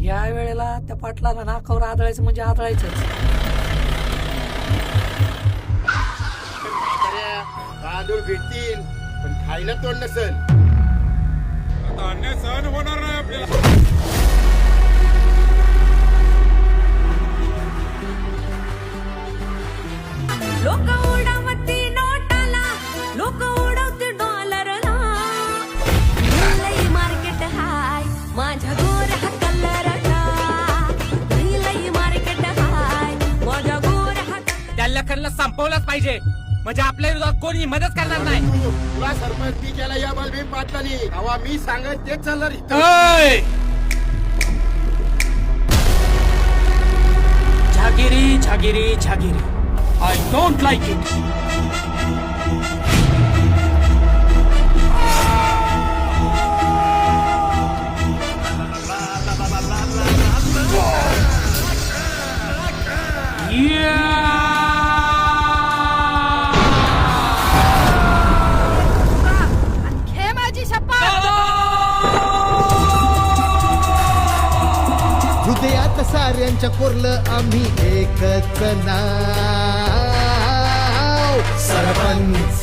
या वेळेला त्या पाटलाला नाकावर आदळायचं म्हणजे आदळायचंच. तांदूळ भेटतील पण खायला तोंड नसेल. अन्याय सहन होणार नाही आपल्याला. लोक उडवती नोटाला, लोक उडवते डॉलरला. लई मार्केट हाय माझ्या गोऱ्या कलरला. लई मार्केट हाय माझ्या गोऱ्या. त्या लखनला संपवलंच पाहिजे म्हणजे आपल्या विरोधात कोणी मदत करणार नाही. तुला सरपंच मी केला या बलभीम पाटलानी. हवा मी सांगत तेच चालणार इथं. झागिरी झागिरी झागिरी. I don't like it. हे माझी शपथ. हृदयात साऱ्यांच्या कोरलं आम्ही एकच नाव सरपंच.